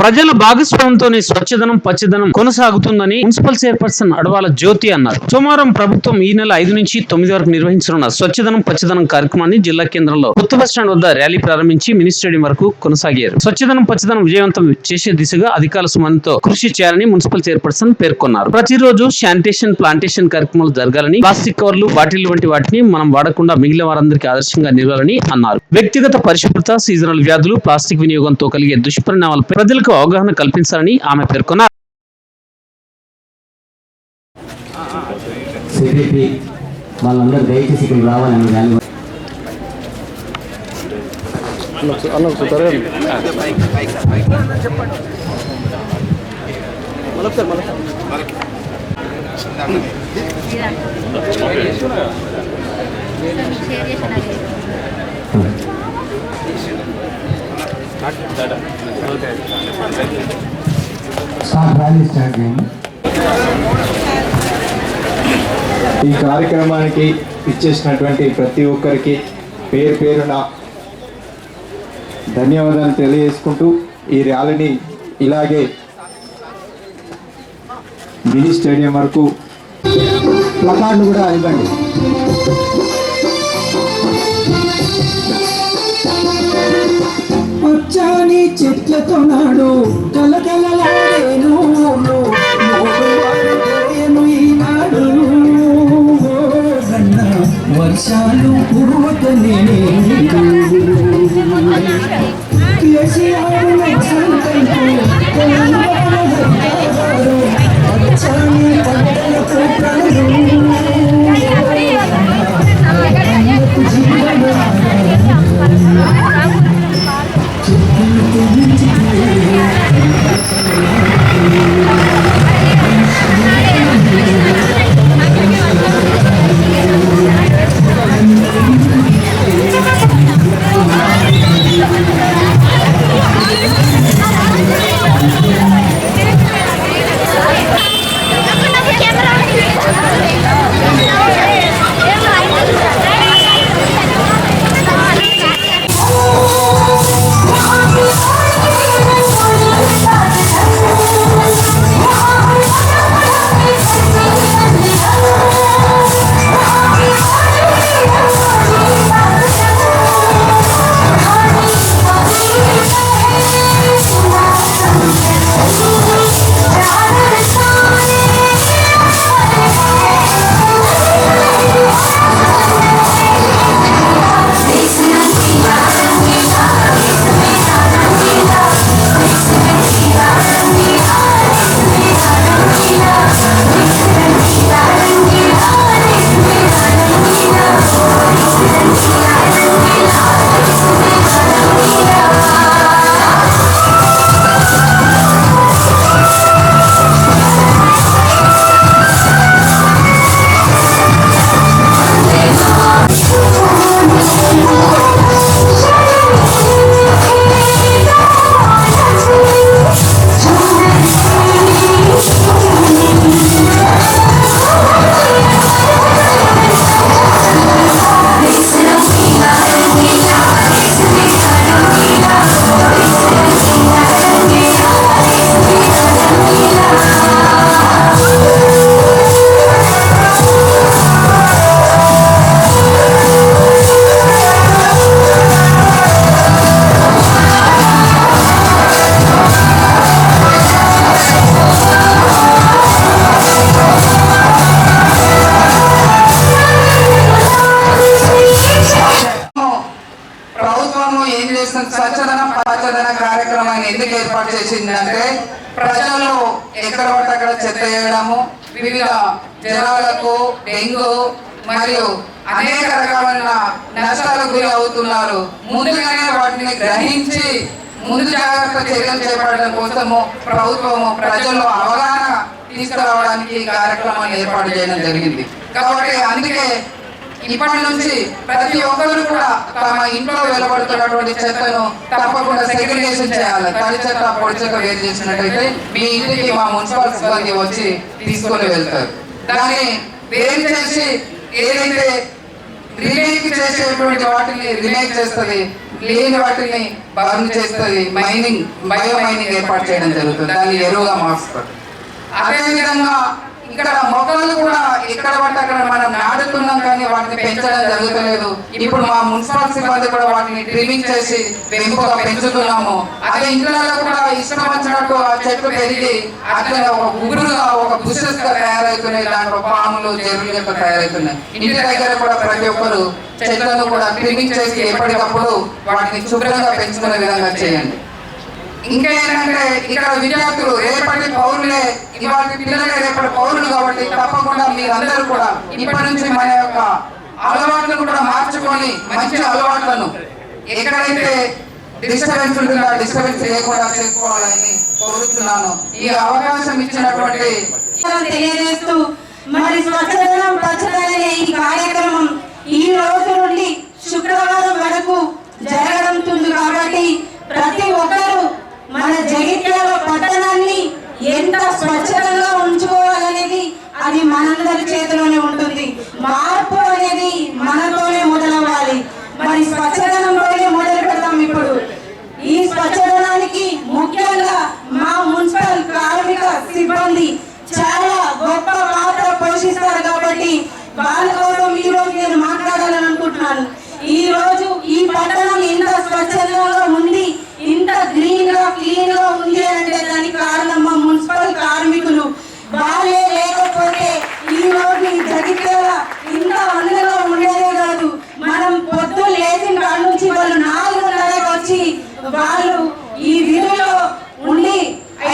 ప్రజల భాగస్వామ్యంతోనే స్వచ్ఛదనం పచ్చదనం కొనసాగుతుందని మున్సిపల్ చైర్పర్సన్ అడవాల జ్యోతి అన్నారు. సోమవారం ప్రభుత్వం ఈ నెల 5 నుంచి 9 వరకు నిర్వహించనున్న స్వచ్ఛదనం పచ్చదనం కార్యక్రమాన్ని జిల్లా కేంద్రంలో కొత్త బస్టాండ్ వద్ద ర్యాలీ ప్రారంభించి మినీ స్టేడియం వరకు కొనసాగారు. స్వచ్ఛదనం పచ్చదనం విజయవంతం చేసే దిశగా అధికారుల సుమనంతో కృషి చేయాలని మున్సిపల్ చైర్పర్సన్ పేర్కొన్నారు. ప్రతిరోజు శానిటేషన్ ప్లాంటేషన్ కార్యక్రమాలు జరగాలని, ప్లాస్టిక్ కవర్లు బాటిల్ వంటి వాటిని మనం వాడకుండా మిగిలిన వారందరికీ ఆదర్శంగా నిలవాలని అన్నారు. వ్యక్తిగత పరిశుభ్రత, సీజనల్ వ్యాధులు, ప్లాస్టిక్ వినియోగంతో కలిగే దుష్పరిణామాలపై ప్రజలకు అవగాహన కల్పించాలని ఆమె పేర్కొన్నారు. వాళ్ళందరూ దయచేసి ఇక్కడికి రావాలని ఈ కార్యక్రమానికి ఇచ్చేసినటువంటి ప్రతి ఒక్కరికి పేరు పేరున ధన్యవాదాలు తెలియజేసుకుంటూ ఈ ర్యాలీని ఇలాగే మినీ స్టేడియం వరకు ప్లకార్డులు కూడా ఇవ్వండి. పచ్చని చెట్లతో నాడు కలకలలాడేను ఈనాడు వర్షాలు కురువకనే పచ్చని పంటలకు స్వచ్ఛదనం పచ్చదన కార్యక్రమాన్ని ఎందుకు ఏర్పాటు చేసిందంటే ప్రజలు ఎక్కడ పడితే అక్కడ చెత్త వేయడము, వివిధ జ్వరాలకు, డెంగ్యూ మరియు అనేక రకాలైన నష్టాలకు గురి అవుతున్నారు. ముందుగానే వాటిని గ్రహించి ముందు జాగ్రత్త చర్యలు చేపట్టడం కోసము ప్రభుత్వము ప్రజల్లో అవగాహన తీసుకురావడానికి ఈ కార్యక్రమాన్ని ఏర్పాటు చేయడం జరిగింది. కాబట్టి అందుకే ఇప్పటి నుంచి ప్రతి ఒక్కరు కూడా తమ ఇంట్లో వెలువడుతున్నటువంటి చెత్తను తప్పకుండా సెగ్రిగేషన్ చేయాలి. తడి చెత్త, పొడి చెత్త వేరు చేసినట్టయితే మీ ఇంటికి మా మున్సిపల్ సిబ్బంది వచ్చి తీసుకొని వెళ్తారు. దాన్ని వేరు చేసి ఏదైతే రీమేక్ చేసేటువంటి వాటిని రీమేక్ చేస్తుంది, లేని వాటిని బర్న్ చేస్తుంది, బయో మైనింగ్ ఏర్పాటు చేయడం జరుగుతుంది, దాన్ని ఎరువుగా మారుస్తుంది. అదేవిధంగా ఇక్కడ మొక్కలు కూడా ఎక్కడ పడితే అక్కడ మనం నాటుతున్నాం కానీ వాటిని పెంచడం జరుగుతలేదు. ఇప్పుడు మా మున్సిపల్ సిబ్బంది కూడా వాటిని ట్రిమింగ్ చేసి పెంపుగా పెంచుతున్నాము. అదే ఇంట్లో కూడా ఇష్టం వచ్చినట్టు ఆ చెట్లు పెరిగి అట్లా ఒక గుబురుగా ఒక బుషెస్ గా తయారవుతున్నాయి, దాంట్లో పాములు చెరువులు యొక్క తయారవుతున్నాయి. ఇంటి దగ్గర కూడా ప్రతి ఒక్కరు చెట్లను కూడా ట్రిమింగ్ చేసి ఎప్పటికప్పుడు వాటిని శుభ్రంగా పెంచుకునే విధంగా చేయండి. ఇంకా ఏంటంటే ఇక్కడ విద్యార్థులు రేపటి పౌరులే, ఇవాళ పిల్లలే రేపటి పౌరులు కాబట్టి తప్పకుండా మీరందరూ కూడా ఇప్పటి నుంచి మన యొక్క అలవాట్లను కూడా మార్చుకొని మంచి అలవాట్లను ఎక్కడైతే డిస్టర్బెన్స్ ఉంటుందో ఆ డిస్టర్బెన్స్ లేకుండా చేసుకోవాలని కోరుతున్నాను. ఈ అవకాశం ఇచ్చినటువంటి తెలియజేస్తూ మరి స్వచ్ఛదనం పచ్చదనం ఈ కార్యక్రమం ఈ రోజు నుండి శుక్రవారం వరకు జరగడుతుంది కాబట్టి ప్రతి ఒక్కరూ మన జగిత్యాల పట్టణాన్ని ఎంత స్వచ్ఛంగా ఉంచుకోవాలనేది అది మనందరి చేతిలోనే ఉంటుంది. మార్పు అనేది మనతోనే మొదలవ్వాలి. మరి స్వచ్ఛదనంలోనే మొదలు పెడతాం. ఇప్పుడు ఈ స్వచ్ఛదనానికి ముఖ్యంగా మా మున్సిపల్ కార్మిక సిబ్బంది చాలా గొప్ప పాత్ర పోషిస్తారు కాబట్టి వాళ్ళ కోసం ఈ రోజు నేను మాట్లాడాలని అనుకుంటున్నాను. ఈ రోజు ఈ పట్టణం ఇంత స్వచ్ఛంగా ఉంది, ఇంత క్లీన్ గా ఉంది అంటే దానికి కారణం మా మున్సిపల్ కార్మికులు. వాళ్ళే లేకపోతే ఈ రోజు ఈ జగిత్యాల ఇంత అందంగా ఉండేదే కాదు. మనం పొద్దున్న లేచిన కాడ నుంచి వాళ్ళు 4:30కి వచ్చి వాళ్ళు ఈ విధుల్లో ఉండి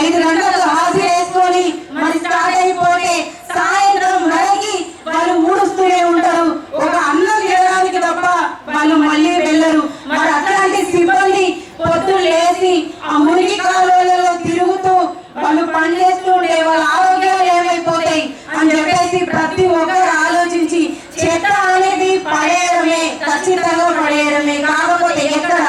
5 గంటలకు హాజరు వేసుకొని మరి స్టార్ట్ అయిపోతే సాయంత్రం వరకు వాళ్ళు ఊడుస్తూనే ఉంటారు. ఒక అన్నం చేయడానికి తప్ప వాళ్ళు మళ్ళీ వెళ్ళరు. మరి అట్లాంటి సిబ్బంది పొద్దున్న లేచి ఆ మురికి కాలువలలో తిరుగుతూ వాళ్ళు పనిచేస్తూ ఉండే వాళ్ళ ఆరోగ్యాలు ఏమైపోతాయి అని చెప్పేసి ప్రతి ఒక్కరు ఆలోచించి చెత్త అనేది పడేయడమే, ఖచ్చితంగా పడేయడమే. కాకపోతే ఎక్కడ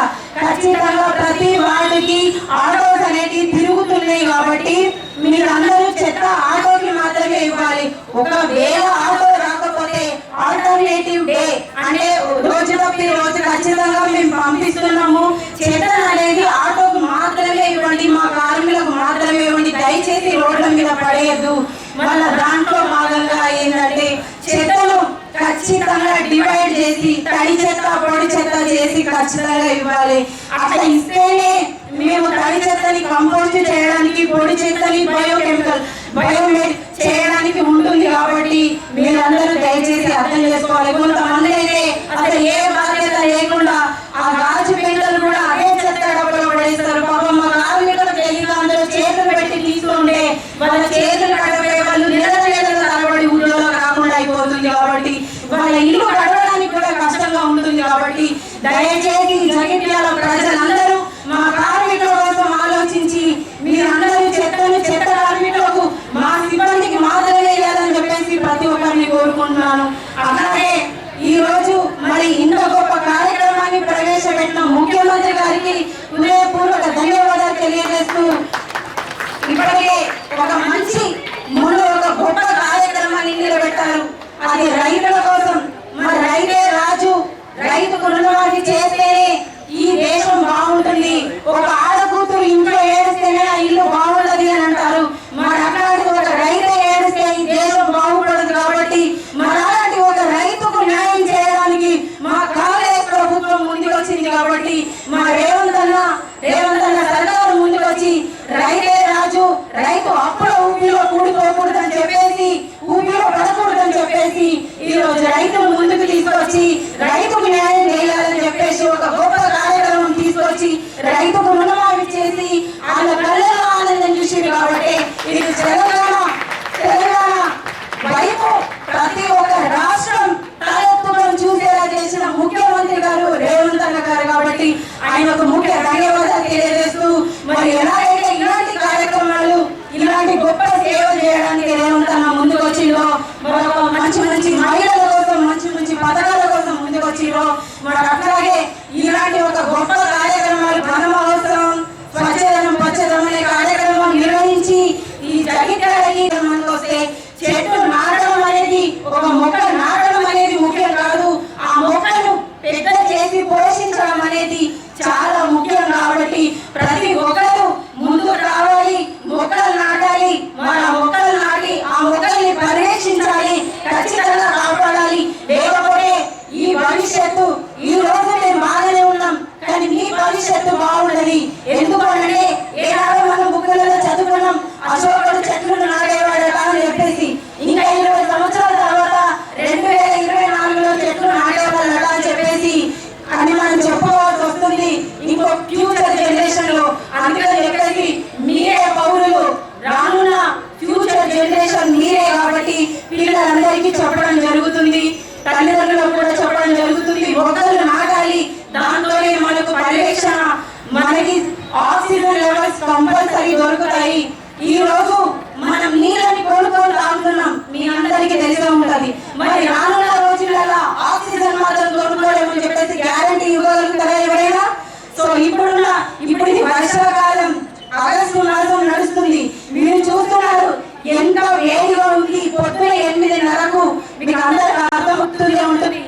ఖచ్చితంగా ప్రతి వాళ్ళకి ఆటోస్ అనేది తిరుగుతున్నాయి కాబట్టి మీరందరూ చెత్త ఆటోకి మాత్రమే ఇవ్వాలి. ఒకవేళ ఆటో రాకపోతే ఆల్టర్నేటివ్ డే అంటే రోజు తప్పి రోజు ఖచ్చితంగా మేము పంపిస్తున్నాము. చెత్త అనేది ఆటోకు మాత్రమే ఇవ్వండి, మా కార్మికులకు మాత్రమే ఇవ్వండి. దయచేసి రోడ్ల మీద పడేయద్దు. వాళ్ళ దాంట్లో భాగంగా ఏంటంటే చెత్తను ఖచ్చితంగా డివైడ్ చేసి తడి చెత్త పొడి చెత్త చేసి ఖచ్చితంగా ఇవ్వాలి. అట్లా ఇస్తేనే మేము తడి చెత్తని కంపోస్ట్ చేయడానికి, పొడి చెత్తని బయోమెడ్ చేయడానికి ఉంటుంది. కాబట్టి మీరందరూ దయచేసి అర్థం చేసుకోవాలి. కొంతమంది అయితే అసలు ఏ బాధ్యత లేకుండా ఆ గాజు పెంటలు కూడా అదే చెత్త డబ్బులో పడేస్తారు. పాపం మా కార్మికులు తెలియదు, అందరూ చేతులు పెట్టి తీసుకుంటే వాళ్ళ చేతులు కడపే వాళ్ళు నిలబడి తరబడి ఊళ్ళో కాకుండా అయిపోతుంది. కాబట్టి వాళ్ళ ఇల్లు గడవడానికి కూడా కష్టంగా ఉంటుంది. కాబట్టి దయచేసి జగిత్యాల ప్రజలందరూ మా కార్మికుల కోసం ఆలోచించి మీరందరూ చెత్త కార్మికులకు మా సిబ్బందికి మాత్రమే వేయాలని చెప్పేసి ప్రతి ఒక్కరిని కోరుకుంటున్నాను. అలాగే ఈ రోజు మరి ఇంత గొప్ప కార్యక్రమాన్ని ప్రవేశపెట్టిన ముఖ్యమంత్రి గారికి హృదయపూర్వక ధన్యవాదాలు తెలియజేస్తూ ఇప్పటికే ఒక మంచి ముందు ఒక గొప్ప కార్యక్రమాన్ని నిలబెట్టారు. అది రైతుల కోసం. మరి రైతే రాజు, రైతుకు రుణమాఫీ చేస్తేనే ఈ దేశం బాగుంటుంది. ఒక ఆడకూతురు ఇంట్లో ఏడిస్తేనే ఆ ఇల్లు బాగుంటది అని అంటారు. మరి అట్లాంటి ఒక రైతే ఏడిస్తే ఈ దేశం బాగుపడదు. కాబట్టి మరి అలాంటి ఒక రైతుకు న్యాయం చేయడానికి మా కాంగ్రెస్ ప్రభుత్వం ముందుకు వచ్చింది. కాబట్టి మా రేవంత్ అన్న సర్కారు ముందుకు వచ్చి రైతే రాజు, రైతు అప్పుల ఊపిలో కూడిపోకూడదని చెప్పేసి, ఊపిలో పడకూడదని చెప్పేసి ఈ రోజు రైతులు ముందుకు తీసుకొచ్చి రైతుకు న్యాయం చేయాలని చెప్పేసి ఒక గొప్ప కార్యక్రమం తీసుకొచ్చి రైతుకు రుణమాఫీ చేసి వాళ్ళ కళ్ళలో ఆనందం చూసింది. కాబట్టి ఇది తెలంగాణ వైపు ప్రతి ఒక్క రాష్ట్రం తలెత్తులను చూసేలా చేసిన ముఖ్యమంత్రి గారు రేవంత్ అన్న గారు. కాబట్టి ఆయనకు ముఖ్య ధన్యవాదాలు తెలియజేస్తూ మరి ఎలాగైతే ఇలాంటి కార్యక్రమాలు, ఇలాంటి గొప్ప సేవ చేయడానికి రేవంత్ అన్న ముందుకు వచ్చిందో, మరొక మంచి మహిళల కోసం మంచి పథకాల కోసం ముందుకు వచ్చిందో, మరి అట్లాగే ఇలాంటి ఒక గొప్ప కార్యక్రమాలు మనం అవసరం. స్వచ్ఛదనం పచ్చదనం అనే కార్యక్రమం నిర్వహించి ఈ జగిత్యాలకి వస్తే చెట్టు నాటడం అనేది, ఒక మొక్క నాటడం అనేది ముఖ్యం కాదు. ఆ ఆక్సిజన్ లెవెల్స్ కంపల్సరీ దొరుకుతాయి. ఈ రోజు మనం నీళ్ళని కోరుకొని తాగుతున్నాం, మీ అందరికీ తెలిసే ఉంటది. మరి రానున్న రోజులలో ఆక్సిజన్ మాత్రం కొనుక్కోలేమని చెప్పేసి గ్యారంటీ ఇవ్వగలుగుతారా ఎవరైనా? సో ఇప్పుడు ఇది వర్షాకాలం, ఆగస్టు మాసం నడుస్తుంది. మీరు చూస్తున్నారు ఎంత వేడిగా ఉంది. పొద్దున 8:30కు మీకు అందరికి అర్థమవుతుంది ఉంటుంది.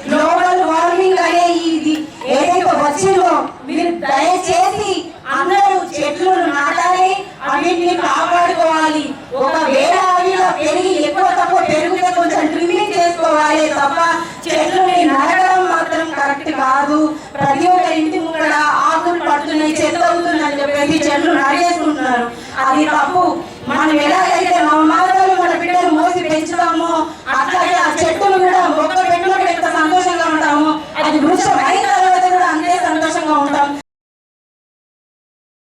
గ్లోబల్ వార్మింగ్ అనే ఇది ఏదైతే వచ్చిందో మీరు దయచేసి అందరూ చెట్లు నాటాలి, అన్నింటినీ కాపాడుకోవాలి. ఒకవేళ అవి పెరిగి ఎక్కువ తక్కువ పెరిగితే కొంచెం ట్రిమ్మింగ్ చేసుకోవాలి తప్ప చెట్లుని నరకడం మాత్రం కరెక్ట్ కాదు. ప్రతి ఒక్క ఇంటి ముంగడ ఆకులు పడుతున్నాయి, చెత్త అవుతుందని చెప్పేసి చెట్లు నరికేసుకుంటున్నారు. అది తప్పు. మనం ఎలాగైతే